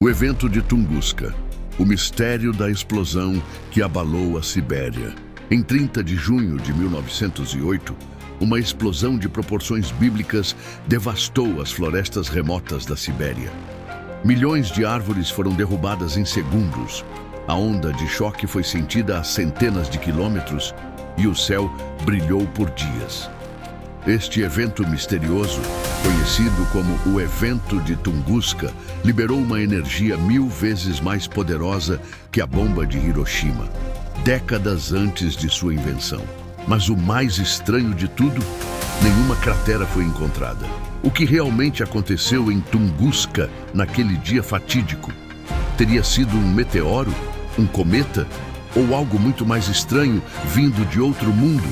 O evento de Tunguska, o mistério da explosão que abalou a Sibéria. Em 30 de junho de 1908, uma explosão de proporções bíblicas devastou as florestas remotas da Sibéria. Milhões de árvores foram derrubadas em segundos. A onda de choque foi sentida a centenas de quilômetros e o céu brilhou por dias. Este evento misterioso, conhecido como o Evento de Tunguska, liberou uma energia 1000 vezes mais poderosa que a bomba de Hiroshima, décadas antes de sua invenção. Mas o mais estranho de tudo, nenhuma cratera foi encontrada. O que realmente aconteceu em Tunguska naquele dia fatídico? Teria sido um meteoro, um cometa ou algo muito mais estranho vindo de outro mundo?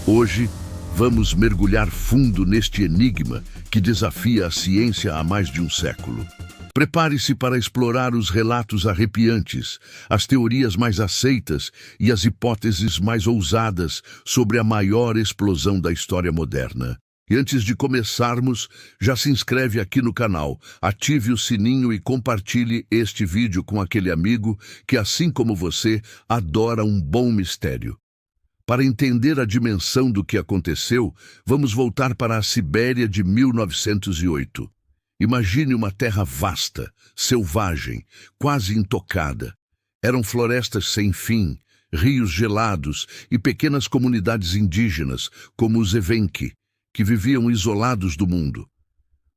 Hoje, vamos mergulhar fundo neste enigma que desafia a ciência há mais de um século. Prepare-se para explorar os relatos arrepiantes, as teorias mais aceitas e as hipóteses mais ousadas sobre a maior explosão da história moderna. E antes de começarmos, já se inscreve aqui no canal, ative o sininho e compartilhe este vídeo com aquele amigo que, assim como você, adora um bom mistério. Para entender a dimensão do que aconteceu, vamos voltar para a Sibéria de 1908. Imagine uma terra vasta, selvagem, quase intocada. Eram florestas sem fim, rios gelados e pequenas comunidades indígenas, como os Evenki, que viviam isolados do mundo.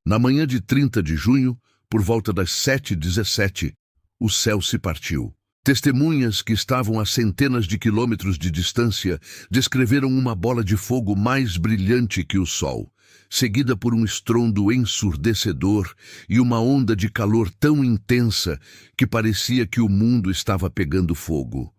Na manhã de 30 de junho, por volta das 7h17, o céu se partiu. Testemunhas que estavam a centenas de quilômetros de distância descreveram uma bola de fogo mais brilhante que o sol, seguida por um estrondo ensurdecedor e uma onda de calor tão intensa que parecia que o mundo estava pegando fogo.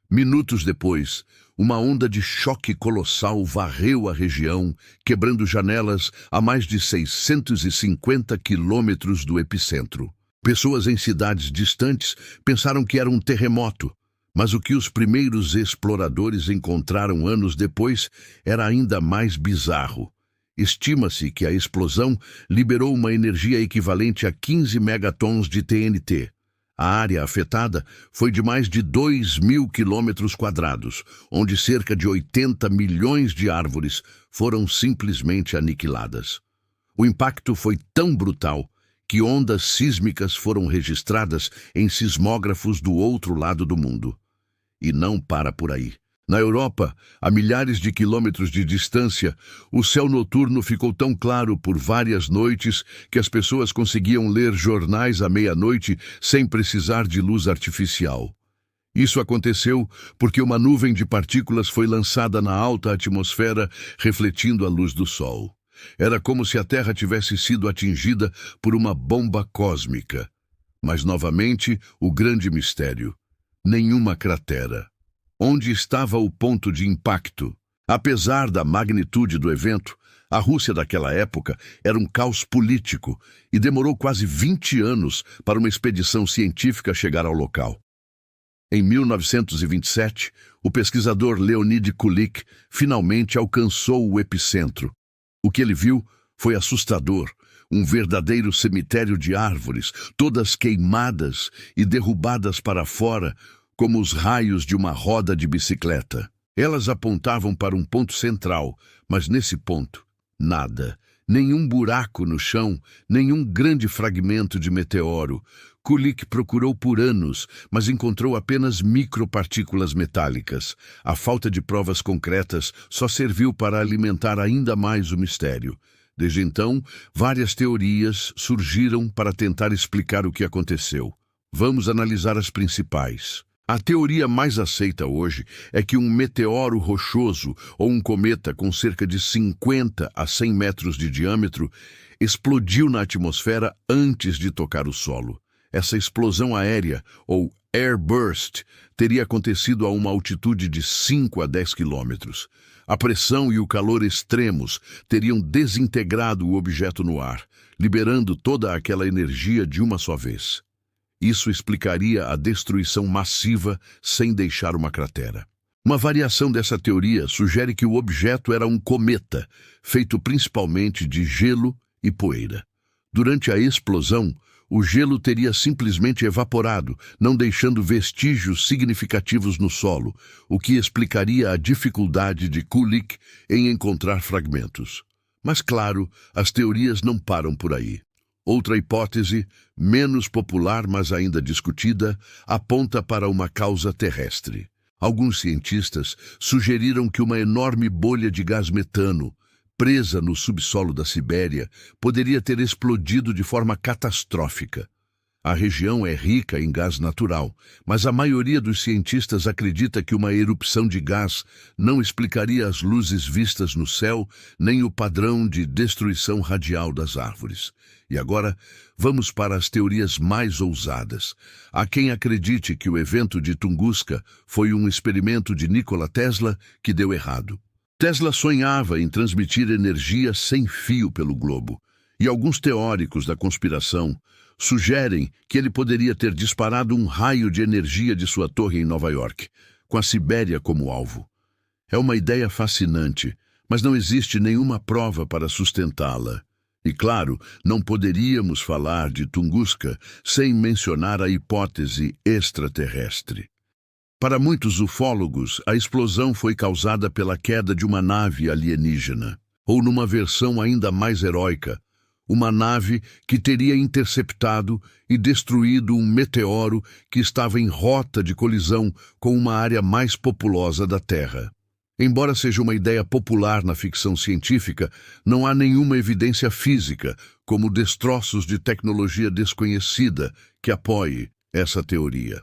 Minutos depois, uma onda de choque colossal varreu a região, quebrando janelas a mais de 650 quilômetros do epicentro. Pessoas em cidades distantes pensaram que era um terremoto, mas o que os primeiros exploradores encontraram anos depois era ainda mais bizarro. Estima-se que a explosão liberou uma energia equivalente a 15 megatons de TNT. A área afetada foi de mais de 2.000 quilômetros quadrados, onde cerca de 80 milhões de árvores foram simplesmente aniquiladas. O impacto foi tão brutal que ondas sísmicas foram registradas em sismógrafos do outro lado do mundo. E não para por aí. Na Europa, a milhares de quilômetros de distância, o céu noturno ficou tão claro por várias noites que as pessoas conseguiam ler jornais à meia-noite sem precisar de luz artificial. Isso aconteceu porque uma nuvem de partículas foi lançada na alta atmosfera, refletindo a luz do sol. Era como se a Terra tivesse sido atingida por uma bomba cósmica. Mas, novamente, o grande mistério. Nenhuma cratera. Onde estava o ponto de impacto? Apesar da magnitude do evento, a Rússia daquela época era um caos político e demorou quase 20 anos para uma expedição científica chegar ao local. Em 1927, o pesquisador Leonid Kulik finalmente alcançou o epicentro. O que ele viu foi assustador, um verdadeiro cemitério de árvores, todas queimadas e derrubadas para fora, como os raios de uma roda de bicicleta. Elas apontavam para um ponto central, mas nesse ponto, nada. Nenhum buraco no chão, nenhum grande fragmento de meteoro. Kulik procurou por anos, mas encontrou apenas micropartículas metálicas. A falta de provas concretas só serviu para alimentar ainda mais o mistério. Desde então, várias teorias surgiram para tentar explicar o que aconteceu. Vamos analisar as principais. A teoria mais aceita hoje é que um meteoro rochoso ou um cometa com cerca de 50 a 100 metros de diâmetro explodiu na atmosfera antes de tocar o solo. Essa explosão aérea, ou airburst, teria acontecido a uma altitude de 5 a 10 quilômetros. A pressão e o calor extremos teriam desintegrado o objeto no ar, liberando toda aquela energia de uma só vez. Isso explicaria a destruição massiva sem deixar uma cratera. Uma variação dessa teoria sugere que o objeto era um cometa, feito principalmente de gelo e poeira. Durante a explosão, o gelo teria simplesmente evaporado, não deixando vestígios significativos no solo, o que explicaria a dificuldade de Kulik em encontrar fragmentos. Mas, claro, as teorias não param por aí. Outra hipótese, menos popular mas ainda discutida, aponta para uma causa terrestre. Alguns cientistas sugeriram que uma enorme bolha de gás metano, presa no subsolo da Sibéria, poderia ter explodido de forma catastrófica. A região é rica em gás natural, mas a maioria dos cientistas acredita que uma erupção de gás não explicaria as luzes vistas no céu, nem o padrão de destruição radial das árvores. E agora, vamos para as teorias mais ousadas. Há quem acredite que o evento de Tunguska foi um experimento de Nikola Tesla que deu errado. Tesla sonhava em transmitir energia sem fio pelo globo, e alguns teóricos da conspiração sugerem que ele poderia ter disparado um raio de energia de sua torre em Nova York, com a Sibéria como alvo. É uma ideia fascinante, mas não existe nenhuma prova para sustentá-la. E claro, não poderíamos falar de Tunguska sem mencionar a hipótese extraterrestre. Para muitos ufólogos, a explosão foi causada pela queda de uma nave alienígena, ou numa versão ainda mais heróica, uma nave que teria interceptado e destruído um meteoro que estava em rota de colisão com uma área mais populosa da Terra. Embora seja uma ideia popular na ficção científica, não há nenhuma evidência física, como destroços de tecnologia desconhecida, que apoie essa teoria.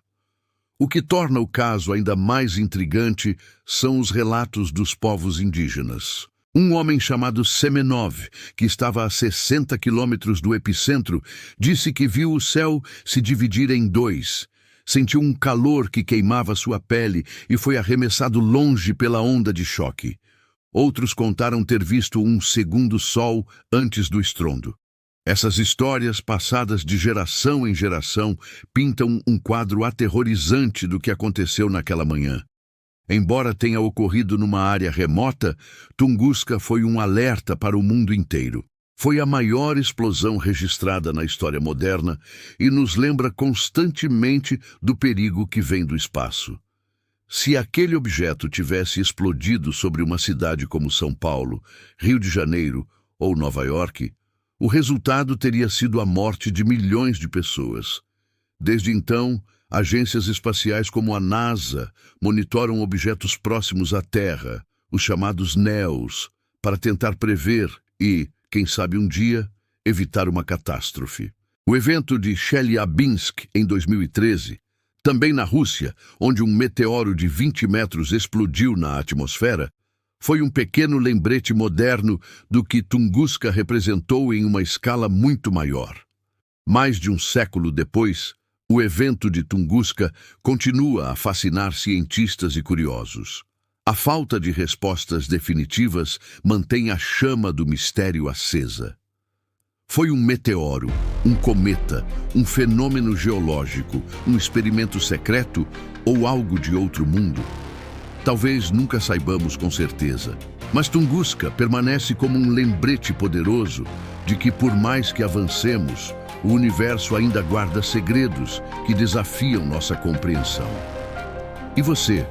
O que torna o caso ainda mais intrigante são os relatos dos povos indígenas. Um homem chamado Semenov, que estava a 60 quilômetros do epicentro, disse que viu o céu se dividir em dois. Sentiu um calor que queimava sua pele e foi arremessado longe pela onda de choque. Outros contaram ter visto um segundo sol antes do estrondo. Essas histórias, passadas de geração em geração, pintam um quadro aterrorizante do que aconteceu naquela manhã. Embora tenha ocorrido numa área remota, Tunguska foi um alerta para o mundo inteiro. Foi a maior explosão registrada na história moderna e nos lembra constantemente do perigo que vem do espaço. Se aquele objeto tivesse explodido sobre uma cidade como São Paulo, Rio de Janeiro ou Nova York, o resultado teria sido a morte de milhões de pessoas. Desde então, agências espaciais como a NASA monitoram objetos próximos à Terra, os chamados NEOs, para tentar prever e, quem sabe um dia, evitar uma catástrofe. O evento de Chelyabinsk, em 2013, também na Rússia, onde um meteoro de 20 metros explodiu na atmosfera, foi um pequeno lembrete moderno do que Tunguska representou em uma escala muito maior. Mais de um século depois, o evento de Tunguska continua a fascinar cientistas e curiosos. A falta de respostas definitivas mantém a chama do mistério acesa. Foi um meteoro, um cometa, um fenômeno geológico, um experimento secreto ou algo de outro mundo? Talvez nunca saibamos com certeza, mas Tunguska permanece como um lembrete poderoso de que, por mais que avancemos, o universo ainda guarda segredos que desafiam nossa compreensão. E você?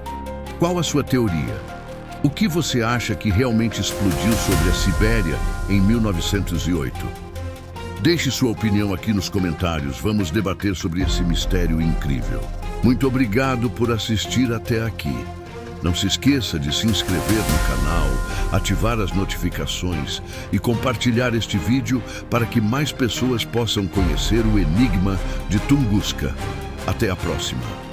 Qual a sua teoria? O que você acha que realmente explodiu sobre a Sibéria em 1908? Deixe sua opinião aqui nos comentários, vamos debater sobre esse mistério incrível. Muito obrigado por assistir até aqui. Não se esqueça de se inscrever no canal, ativar as notificações e compartilhar este vídeo para que mais pessoas possam conhecer o enigma de Tunguska. Até a próxima!